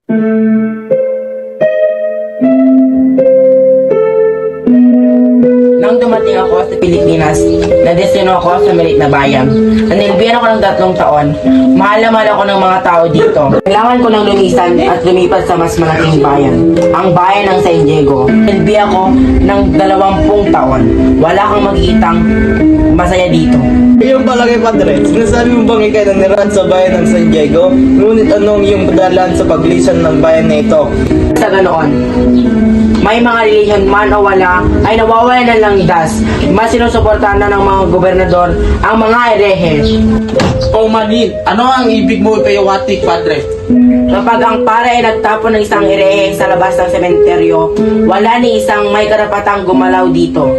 Nang dumating ako sa Pilipinas, nadestino ako sa maliit na bayan. Nanilbihan ako ng 3 taon. Mahal na mahal ako ng mga tao dito. Kailangan ko nang lumisan at lumipat sa mas malaking bayan, ang bayan ng San Diego. Nanilbihan ako ng 20 taon. Wala kang makikitang masaya dito. Iyong palagay, Padre, sinasabi mo bang ikay nanirahan sa bayan ng San Diego? Ngunit anong iyong padalan sa paglisan ng bayan na ito? Sa ganoon, may mga relihiyon man o wala ay nawawala na lang das. Mas sinusuportahan na ng mga gobernador ang mga erehe. O manid, ano ang ibig mo ipayawati, Padre? Kapag ang pare ay nagtapon ng isang erehe sa labas ng sementeryo, wala ni isang may karapatang gumalaw dito.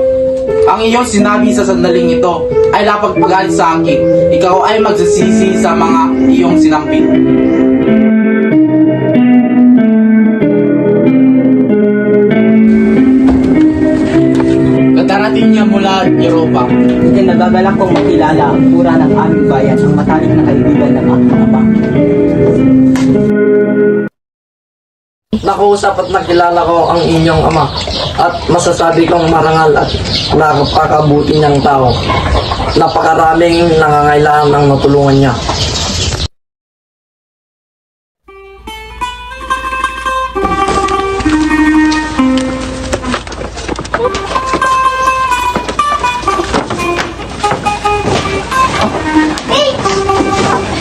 Ang iyong sinabi sa sandaling ito ay lapagpagalit sa akin. Ikaw ay magsasisi sa mga iyong sinampit. Darating niya mula Europa. Hindi nagagalak kong makilala ang pura ng aming bayan, ang matalik na kaibigan ng aking ama. Nakuusap at nakilala ko ang inyong ama at masasabi kong marangal at napakabuti niyang tao. Napakaraming nangangailangan ng matulungan niya.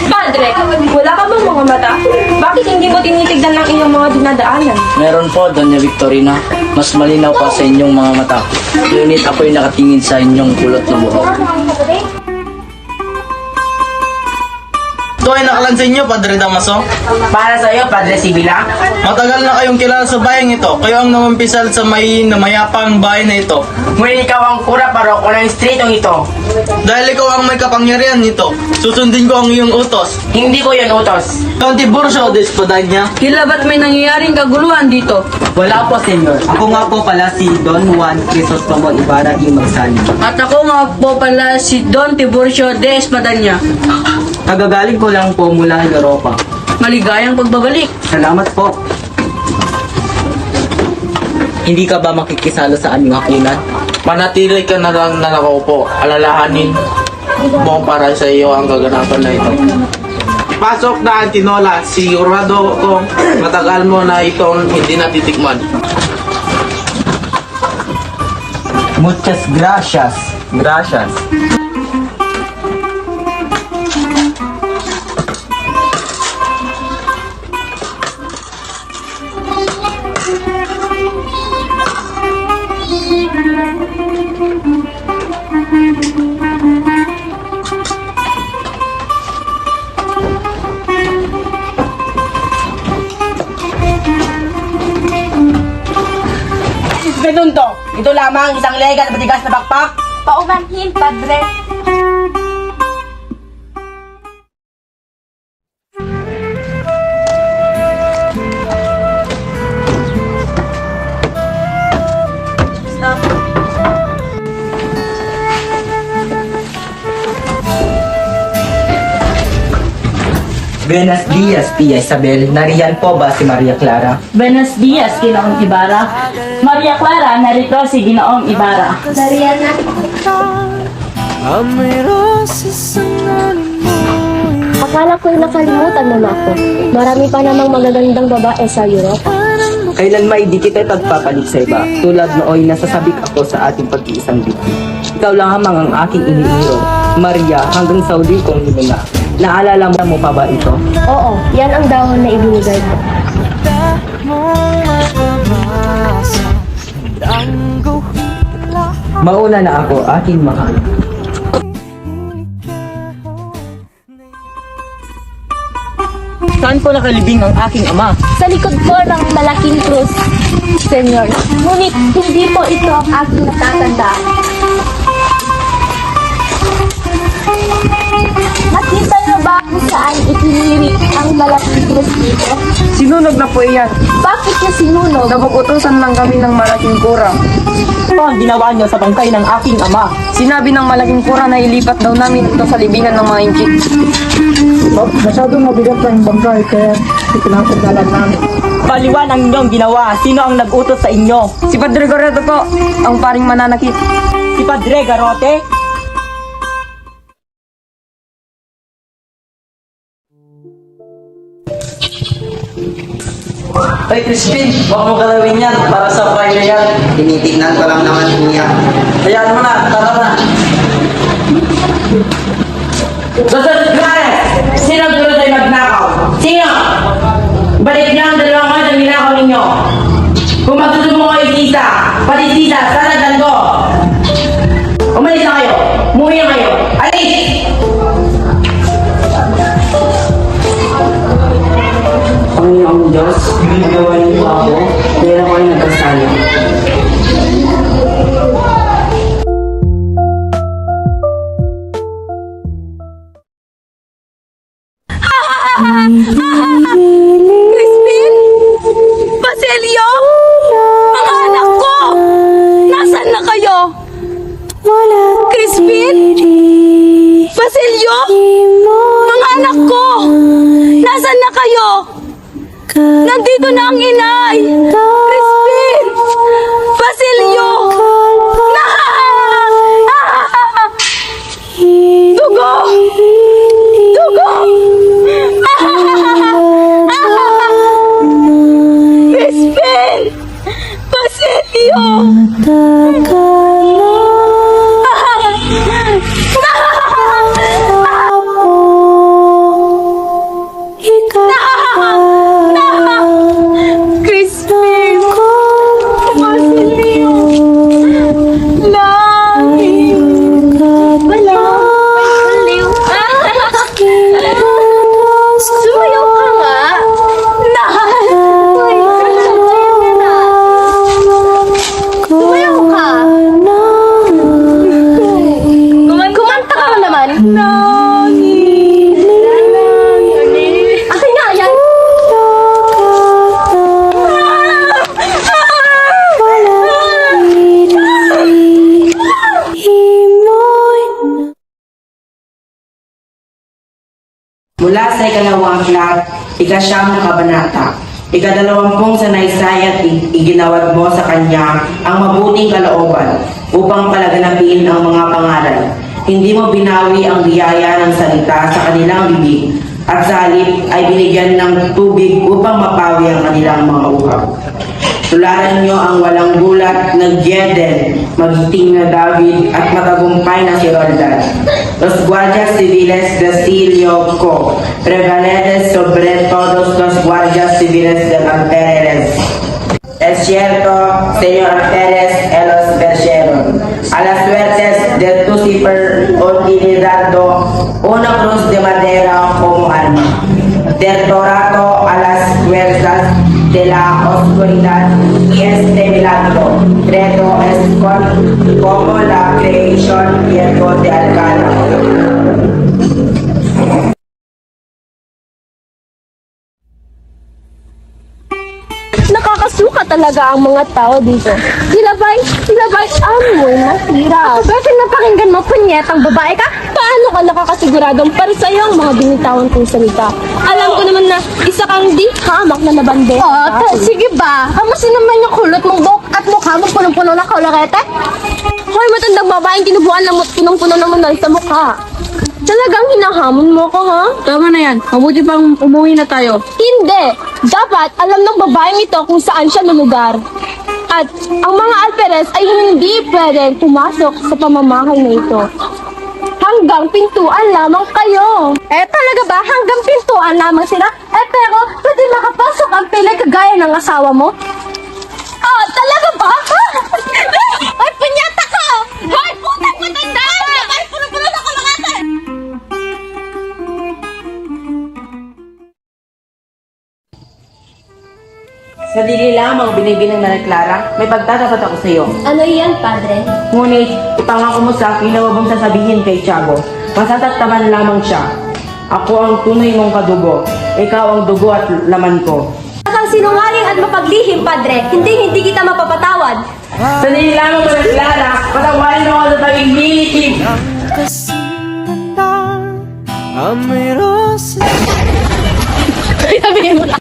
Padre, wala ka bang mga mata? Bakit hindi mo tinitignan ng iyong mga dinadaanan? Meron po, Doña Victorina. Mas malinaw pa sa inyong mga mata. Ngunit ako'y nakatingin sa inyong kulot na buhok. Ito ay nakalan sa inyo, Padre Damaso. Para sa iyo, Padre Sibila, Matagal na kayong kilala sa bayang ito. Kayo ang namampisal sa mayapang bayan na ito. ngunit ikaw ang kura paroko ng stritong ito. Dahil ikaw ang may kapangyarihan nito, susundin ko ang iyong utos. Hindi ko yan utos. Ikaw ang Tiburcio de Espadanya. Tila ba't may nangyayaring kaguluhan dito? Wala po, Senyor. Ako nga po pala si Don Juan Crisostomo Ibarra y Magsali. At ako nga po pala si Don Tiburcio de Espadanya. Kagagaling ko lang po mula Europa. Maligayang pagbabalik. Salamat po. Hindi ka ba makikisalo sa aming hapunan? Manatili ka na lang na nakaupo. Alalahanin mo para sa iyo ang kaganapan na ito. Pasok na, Antinola. Sigurado ko matagal mo na itong hindi natitikman. Muchas gracias. Gracias. Ganun to. Ito lamang isang legal at matigas na bakpak. Paumanhin, Padre. Buenos dias, Tia Isabel. Nariyan po ba si Maria Clara? Buenos dias, Ginoong Ibarra. Maria Clara, narito si Ginoong Ibarra. Dariana. Akala ko'y nakalimutan mo na ako. Marami pa namang magagandang babae sa Europe. Kailan may di kita pagpapalit sa iba? Tulad nooy nasasabik ako sa ating pag-iisang biti. Ikaw lang hamang ang aking iniiro. Maria, hanggang sa uli kong hinuna. Naalala mo pa ba ito? Oo, yan ang dahon na ibinigay ko. Mauna na ako, aking mahal. Saan po nakalibing ang aking ama? Sa likod po ng malaking krus, Senyor. Ngunit hindi po ito ang aking natatandaan. Nakita niyo ba kung saan itinirik ang malaking krus dito? Sinunog na po iyan. Bakit niya sinunog? Napag-utusan lang kami ng malaking kura. Ito ang ginawa niyo sa bangkay ng aking ama. Sinabi ng malaking kura na ilipat daw namin ito sa libingan ng mga inchik. Masyadong mabigat ang bangkay kaya sa pinangkagalan namin. Paliwan ang inyong ginawa. Sino ang nag-utos sa inyo? Si Padre Garote po, ang paring mananakit. Si Padre Garote? Ay, Crispin, huwag mo galawin yan para sa fire yan. Tinitignan ko lang naman niya. Hayaan mo na, tara na. Joseph Clares! Sino ang gulo tayo nagnakaw? Sino? Balik niyo ang dalawang mga na ninakaw ninyo. Kung magsusumo kayo isa, pati isa, saragdan ko. Umalis na kayo. Umuwi na kayo. Alis! Panginoong Diyos, magawain mo ako, dahil ako ay nagkasala. Crispin! Basilio! Mga anak ko! Nasaan na kayo? Crispin! Basilio! Mga anak ko! Nasaan na kayo? Nandito na ang inay! Crispin! Basilio! Dugo! Dugo! Crispin! Basilio! Crispin! Basilio! Baliw! Sumayaw ka nga! Sumayaw ka! Kumanta ka na naman! Akin nga yan! Mula sa ikalawang aklat, ikasyam na kabanata. Ikadalawampung sanaysay at iginawad mo sa kanya ang mabuting kalooban upang palaganapin ang mga pangalan. Hindi mo binawi ang biyaya ng salita sa kanilang bibig at sa halip ay binigyan ng tubig upang mapawi ang kanilang mga uhaw. Tularan niyo ang walang gulat na Gieden, magiting na David at matagumpay na si Roldan. Los guardias civiles de Silio Co. prevalece sobre todos los guardias civiles de Pérez. Es cierto, señor Pérez, los versaron. A las suertes de Lucifer utilizando una cruz de madera como arma. Tertorato a las fuerzas de la oscuridad y este milagro. Credo es como la creación viejo de Alcala. Nakakasuka talaga ang mga tao dito. Sila ba'y amoy masira. Bakit napakinggan mo, punyetang babae ka? Paano ka nakakasiguradong para sa'yo ang mga binitawan kong salita? Alam ko naman na isa kang di hamak na nabande. Sige ba? Kamusta naman yung kulot mong buhok at mukha mo punong-puno ng kaulakete? Hoy, matandang babaeng tinubuan na punong-puno naman na sa mukha. Talagang hinahamon mo ko, ha? Tama na yan. Mabuti pang umuwi na tayo. Hindi! Dapat alam ng babaeng ito kung saan siya lulugar. At ang mga alperes ay hindi pwedeng pumasok sa pamamahay na ito. Hanggang pintuan lamang kayo. Talaga ba? Hanggang pintuan lamang sila? Pero pwede makapasok ang pila kagaya ng asawa mo? Talaga ba? Ay, punyata ka! Ay, putang matanda! Ay, puno-puno na kalangatan! Sa dili lamang binibining na ni Clara, may pagtatapat ako sa iyo. Ano yan, padre? Ngunit, ipangako mo sa akin na huwag mong sasabihin kay Tiago. Masataktaban lamang siya. Ako ang tunay mong kadugo. Ikaw ang dugo at laman ko. Kang sinungaling at mapaglihim, padre. Hindi kita mapapatawad. Sa dili lamang mo ni Clara, patawarin mo ako sa pag-ibig. Amoy rosas. Sabihin mo na.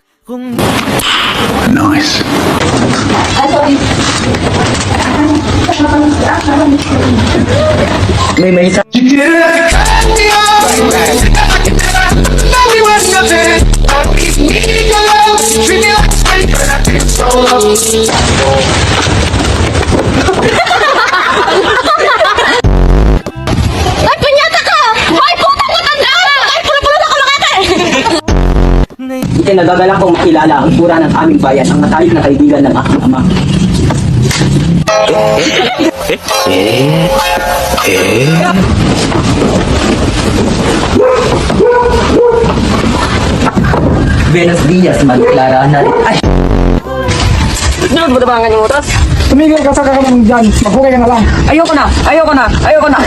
May isa. Ay, punyata ka! Ay, putang matanda! Ay, pulo-pulo na kumakete! Itinagagalang kong makilala ang pura ng aming bayan, ang matalik na kaibigan ng aking ama. Buenos dias, Clara. Ay! Ano ba ba ang kanyang utos? Tumigil ka sa kakamang dyan. Maghugay ka na lang. Ayoko na! Ayoko na! Ayoko na!